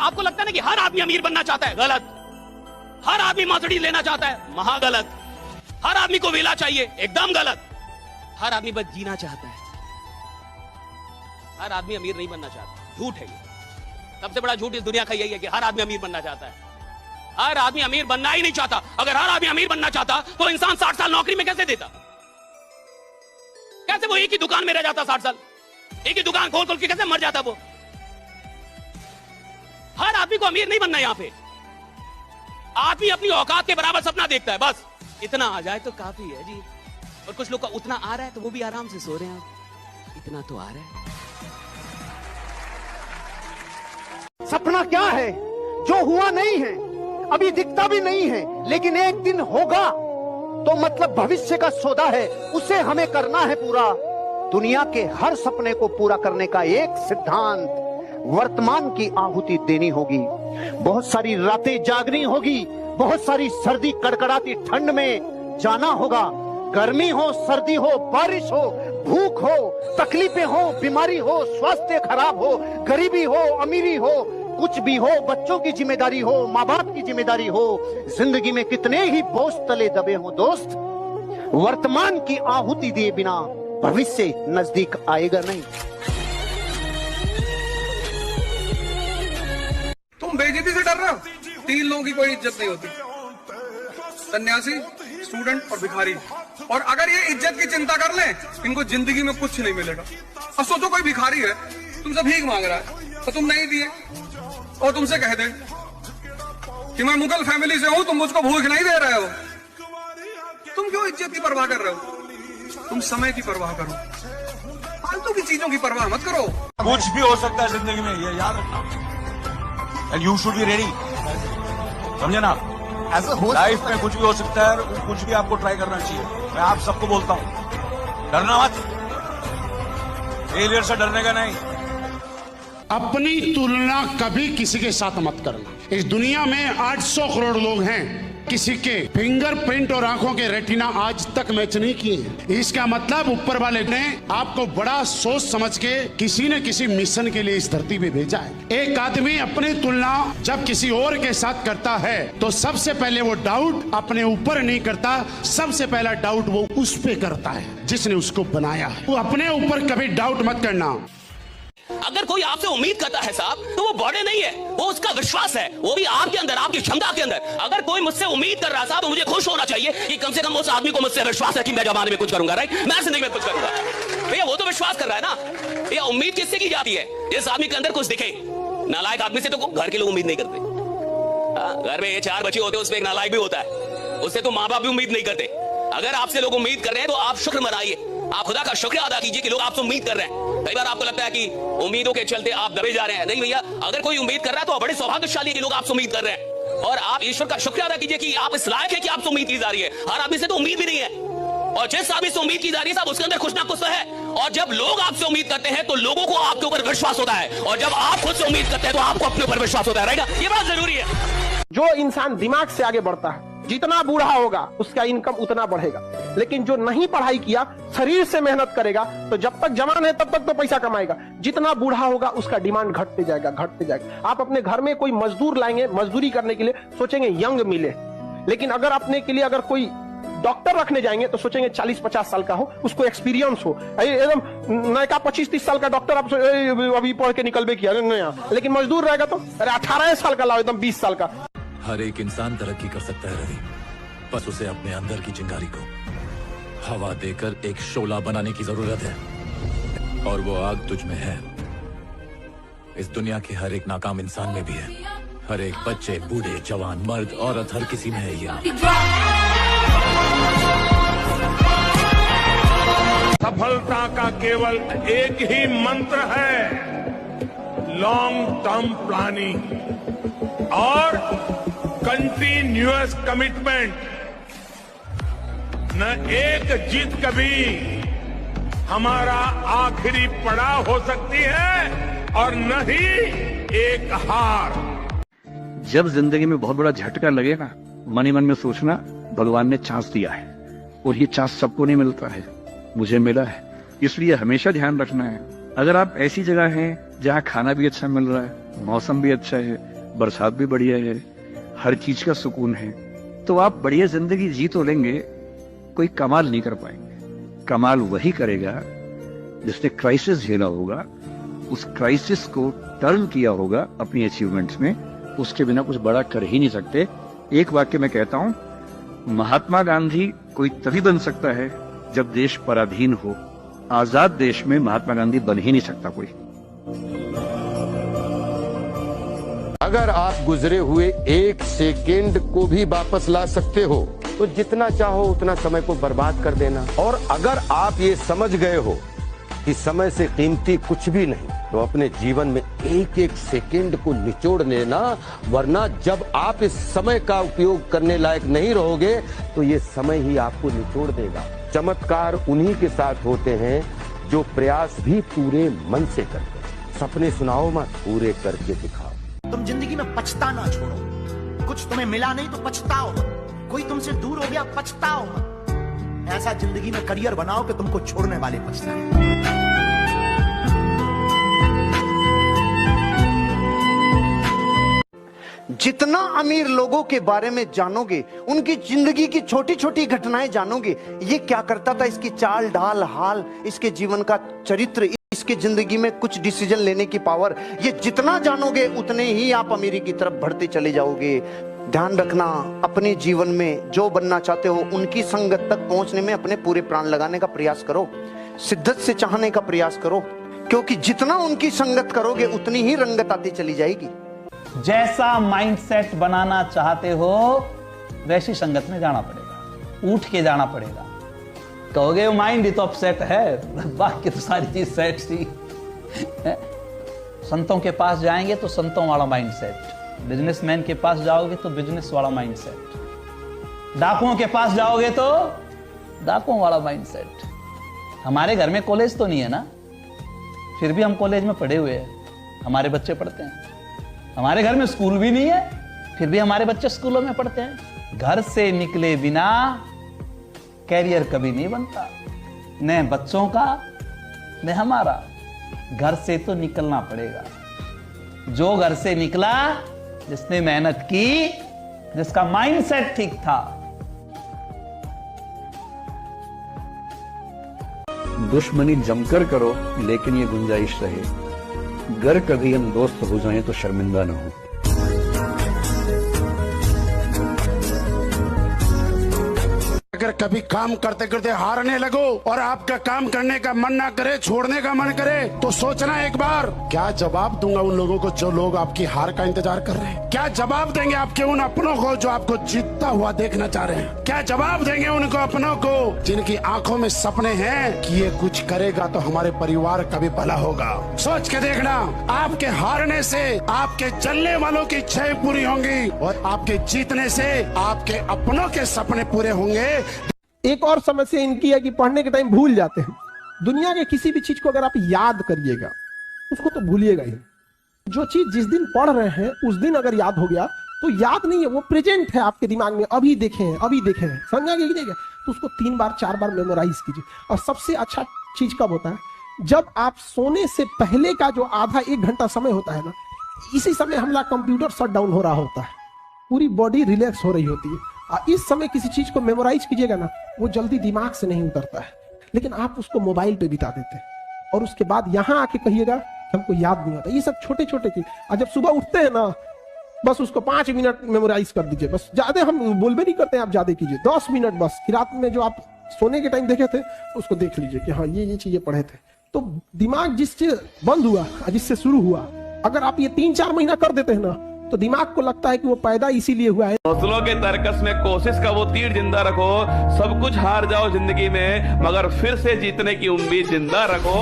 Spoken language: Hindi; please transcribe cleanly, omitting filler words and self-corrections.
आपको लगता है ना कि हर आदमी अमीर बनना चाहता है, गलत। हर आदमी मर्सिडीज लेना चाहता है, महागलत। हर आदमी को विला चाहिए, एकदम गलत। हर आदमी बस जीना चाहता है, हर आदमी अमीर नहीं बनना चाहता। झूठ है ये, सबसे बड़ा झूठ इस दुनिया का यही है कि हर आदमी अमीर बनना चाहता है। हर आदमी अमीर बनना ही नहीं चाहता। अगर हर आदमी अमीर बनना चाहता तो इंसान 60 साल नौकरी में कैसे देता? कैसे वो एक ही दुकान में रह जाता 60 साल? एक ही दुकान खोल खोल के कैसे मर जाता वो? हर आदमी को अमीर नहीं बनना। यहां पे आदमी अपनी औकात के बराबर सपना देखता है, बस इतना आ जाए तो काफी है जी। और कुछ लोग का उतना आ रहा है तो वो भी आराम से सो रहे हैं, इतना तो आ रहा है। सपना क्या है जो हुआ नहीं है, अभी दिखता भी नहीं है, लेकिन एक दिन होगा, तो मतलब भविष्य का सौदा है, उसे हमें करना है पूरा। दुनिया के हर सपने को पूरा करने का एक सिद्धांत, वर्तमान की आहुति देनी होगी। बहुत सारी रातें जागनी होगी, बहुत सारी सर्दी कड़कड़ाती ठंड में जाना होगा। गर्मी हो, सर्दी हो, बारिश हो, भूख हो, तकलीफें हो, बीमारी हो, स्वास्थ्य खराब हो, गरीबी हो, अमीरी हो, कुछ भी हो, बच्चों की जिम्मेदारी हो, माँ बाप की जिम्मेदारी हो, जिंदगी में कितने ही बोझ तले दबे हो दोस्त, वर्तमान की आहुति दिए बिना भविष्य नजदीक आएगा नहीं। तुम बेइज्जती से डर रहे हो? 3 लोगों की कोई इज्जत नहीं होती, सन्यासी, स्टूडेंट और भिखारी। और अगर ये इज्जत की चिंता कर ले, इनको जिंदगी में कुछ नहीं मिलेगा। अब सोचो कोई भिखारी है, तुमसे भीख मांग रहा है तो तुम नहीं दिए, और तुमसे कह दे कि मैं मुगल फैमिली से हूं, तुम मुझको भूख नहीं दे रहे हो, तुम क्यों इज्जत की परवाह कर रहे हो? तुम समय की परवाह करो, फालतू की चीजों की परवाह मत करो। कुछ भी हो सकता है जिंदगी में, ये याद रखना। And you should be ready, समझे ना? लाइफ में कुछ भी हो सकता है, कुछ भी आपको ट्राई करना चाहिए। मैं आप सबको बोलता हूं, डरना मत, फेलियर से डरने का नहीं। अपनी तुलना कभी किसी के साथ मत करना। इस दुनिया में 800 करोड़ लोग हैं, किसी के फिंगरप्रिंट और आंखों के रेटिना आज तक मैच नहीं किए हैं। इसका मतलब ऊपर वाले ने आपको बड़ा सोच समझ के किसी न किसी मिशन के लिए इस धरती पे भेजा है। एक आदमी अपनी तुलना जब किसी और के साथ करता है तो सबसे पहले वो डाउट अपने ऊपर नहीं करता, सबसे पहला डाउट वो उस पे करता है जिसने उसको बनाया है। वो अपने ऊपर कभी डाउट मत करना। अगर कोई आपसे उम्मीद करता है साहब, तो वो बॉडी नहीं है, वो उसका विश्वास है, वो भी आपके अंदर, आपकी क्षमता के अंदर। अगर कोई मुझसे उम्मीद कर रहा है साहब, तो मुझे खुश होना चाहिए कि कम से कम उस आदमी को मुझसे विश्वास है कि मैं जमाने में कुछ करूंगा, राइट? मैं जिंदगी में कुछ करूंगा। भैया वो तो विश्वास कर रहा है ना। भैया उम्मीद किससे की जाती है? जिस आदमी के अंदर कुछ दिखे। नालायक आदमी से तो घर के लोग उम्मीद नहीं करते। घर में 4 बच्चे होते हैं, उसमें एक नालायक भी होता है, उससे तो माँ बाप भी उम्मीद नहीं करते। अगर आपसे लोग उम्मीद कर रहे हैं तो आप शुक्र मनाइए, आप खुदा का शुक्रिया अदा कीजिए कि लोग आपसे उम्मीद कर रहे हैं। कई बार आपको लगता है कि उम्मीदों के चलते आप दबे जा रहे हैं। नहीं भैया, अगर कोई उम्मीद कर रहा है तो बड़े सौभाग्यशाली है कि लोग आपसे उम्मीद कर रहे हैं। और आप ईश्वर का शुक्रिया अदा कीजिए कि आप इस लायक है कि आपसे उम्मीद की जा रही है। हर आदमी से तो उम्मीद भी नहीं है, और जिस आदमी से उम्मीद की जा रही है साहब, उसके अंदर कुछ ना कुछ तो है। और जब लोग आपसे उम्मीद करते हैं तो लोगों को आपके ऊपर विश्वास होता है, और जब आप खुद से उम्मीद करते हैं तो आपको अपने ऊपर विश्वास होता है, राइट? ये बात जरूरी है। जो इंसान दिमाग से आगे बढ़ता है, जितना बूढ़ा होगा उसका इनकम उतना बढ़ेगा। लेकिन जो नहीं पढ़ाई किया, शरीर से मेहनत करेगा, तो जब तक जवान है तब तक तो पैसा कमाएगा। जितना बूढ़ा होगा उसका डिमांड घटते जाएगा, घटते जाएगा। आप अपने घर में कोई मजदूर लाएंगे, मजदूरी करने के लिए सोचेंगे यंग मिले, लेकिन अगर अपने के लिए अगर कोई डॉक्टर रखने जाएंगे तो सोचेंगे 40-50 साल का हो, उसको एक्सपीरियंस हो। एकदम नया 25-30 साल का डॉक्टर आप अभी पढ़ के निकलबे किया नया, लेकिन मजदूर रहेगा तो अरे 18 साल का लाओ, एकदम 20 साल का। हर एक इंसान तरक्की कर सकता है रवि, बस उसे अपने अंदर की चिंगारी को हवा देकर एक शोला बनाने की जरूरत है, और वो आग तुझ में है। इस दुनिया के हर एक नाकाम इंसान में भी है, हर एक बच्चे, बूढ़े, जवान, मर्द, औरत, हर किसी में है ये। सफलता का केवल एक ही मंत्र है, लॉन्ग टर्म प्लानिंग और कंटिन्यूअस कमिटमेंट। न एक जीत कभी हमारा आखिरी पड़ाव हो सकती है, और न ही एक हार। जब जिंदगी में बहुत बड़ा झटका लगे ना, मन ही मन में सोचना भगवान ने चांस दिया है, और ये चांस सबको नहीं मिलता है, मुझे मिला है। इसलिए हमेशा ध्यान रखना है, अगर आप ऐसी जगह हैं जहाँ खाना भी अच्छा मिल रहा है, मौसम भी अच्छा है, बरसात भी बढ़िया है, हर चीज का सुकून है, तो आप बढ़िया जिंदगी जी तो लेंगे, कोई कमाल नहीं कर पाएंगे। कमाल वही करेगा जिसने क्राइसिस झेला होगा, उस क्राइसिस को टर्न किया होगा अपनी अचीवमेंट्स में, उसके बिना कुछ बड़ा कर ही नहीं सकते। एक वाक्य में कहता हूं, महात्मा गांधी कोई तभी बन सकता है जब देश पराधीन हो, आजाद देश में महात्मा गांधी बन ही नहीं सकता कोई। अगर आप गुजरे हुए एक सेकेंड को भी वापस ला सकते हो तो जितना चाहो उतना समय को बर्बाद कर देना। और अगर आप ये समझ गए हो कि समय से कीमती कुछ भी नहीं, तो अपने जीवन में एक एक सेकेंड को निचोड़ लेना, वरना जब आप इस समय का उपयोग करने लायक नहीं रहोगे तो ये समय ही आपको निचोड़ देगा। चमत्कार उन्हीं के साथ होते हैं जो प्रयास भी पूरे मन से करते हैं। सपने सुनाओ मत, पूरे करके दिखाओ। तुम जिंदगी में पछताना छोड़ो, कुछ तुम्हें मिला नहीं तो पछताओ मत, कोई तुमसे दूर हो गया पछताओ मत। ऐसा जिंदगी में करियर बनाओ कि तुमको छोड़ने वाले पछताए। जितना अमीर लोगों के बारे में जानोगे, उनकी जिंदगी की छोटी छोटी घटनाएं जानोगे, ये क्या करता था, इसकी चाल ढाल हाल, इसके जीवन का चरित्र, इसके जिंदगी में कुछ डिसीजन लेने की पावर, ये जितना जानोगे उतने ही आप अमीरी की तरफ बढ़ते चले जाओगे। ध्यान रखना, अपने जीवन में जो बनना चाहते हो उनकी संगत तक पहुंचने में अपने पूरे प्राण लगाने का प्रयास करो, शिद्दत से चाहने का प्रयास करो, क्योंकि जितना उनकी संगत करोगे उतनी ही रंगत आती चली जाएगी। जैसा माइंडसेट बनाना चाहते हो वैसी संगत में जाना पड़ेगा, उठ के जाना पड़ेगा। कहोगे वो माइंड ही तो अपसेट है, बाकी तो सारी चीज सेट सी। संतों के पास जाएंगे तो संतों वाला माइंडसेट, बिजनेसमैन के पास जाओगे तो बिजनेस वाला माइंडसेट, डाकुओं के पास जाओगे तो डाकुओं वाला माइंडसेट। हमारे घर में कॉलेज तो नहीं है ना, फिर भी हम कॉलेज में पढ़े हुए हैं, हमारे बच्चे पढ़ते हैं। हमारे घर में स्कूल भी नहीं है, फिर भी हमारे बच्चे स्कूलों में पढ़ते हैं। घर से निकले बिना कैरियर कभी नहीं बनता, न बच्चों का न हमारा। घर से तो निकलना पड़ेगा। जो घर से निकला, जिसने मेहनत की, जिसका माइंडसेट ठीक था। दुश्मनी जमकर करो, लेकिन ये गुंजाइश रहे, गर कभी हम दोस्त हो जाएं तो शर्मिंदा ना हो। अगर कभी काम करते करते हारने लगो और आपका काम करने का मन ना करे, छोड़ने का मन करे, तो सोचना एक बार, क्या जवाब दूंगा उन लोगों को जो लोग आपकी हार का इंतजार कर रहे हैं? क्या जवाब देंगे आपके उन अपनों को जो आपको जीतता हुआ देखना चाह रहे हैं? क्या जवाब देंगे उनको अपनों को जिनकी आंखों में सपने हैं कि ये कुछ करेगा तो हमारे परिवार का भी भला होगा? सोच के देखना, आपके हारने से आपके जलने वालों की इच्छाएं पूरी होंगी और आपके जीतने से आपके अपनों के सपने पूरे होंगे। एक और समस्या इनकी है कि पढ़ने के टाइम भूल जाते हैं। दुनिया के किसी भी चीज को अगर आप याद करिएगा, उसको तो भूलिएगा ही। जो चीज जिस दिन पढ़ रहे हैं उस दिन अगर याद हो गया तो याद नहीं है, वो प्रेजेंट है आपके दिमाग में, अभी देखे हैं, अभी देखे हैं, समझा कि नहीं? तो उसको 3 बार 4 बार मेमोराइज कीजिए। और सबसे अच्छा चीज कब होता है? जब आप सोने से पहले का जो आधा 1 घंटा समय होता है ना, इसी समय हमारा कंप्यूटर शट डाउन हो रहा होता है, पूरी बॉडी रिलैक्स हो रही होती है। इस समय किसी चीज को मेमोराइज कीजिएगा ना, वो जल्दी दिमाग से नहीं उतरता है, लेकिन आप उसको मोबाइल पे बिता देते हैं और उसके बाद यहाँ आके कहिएगा कि हमको याद नहीं होता। ये सब छोटे छोटे चीज। और जब सुबह उठते हैं ना, बस उसको 5 मिनट मेमोराइज कर दीजिए, बस। ज्यादा हम बोलबे नहीं करते हैं, आप ज्यादा कीजिए, 10 मिनट बस। कि रात में जो आप सोने के टाइम देखे थे उसको देख लीजिए कि हाँ ये चीजें पढ़े थे। तो दिमाग जिससे बंद हुआ, जिससे शुरू हुआ, अगर आप ये 3-4 महीना कर देते हैं ना, तो दिमाग को लगता है कि वो पैदा इसीलिए हुआ है। हौसलों के तर्कस में कोशिश का वो तीर जिंदा रखो। सब कुछ हार जाओ जिंदगी में, मगर फिर से जीतने की उम्मीद जिंदा रखो।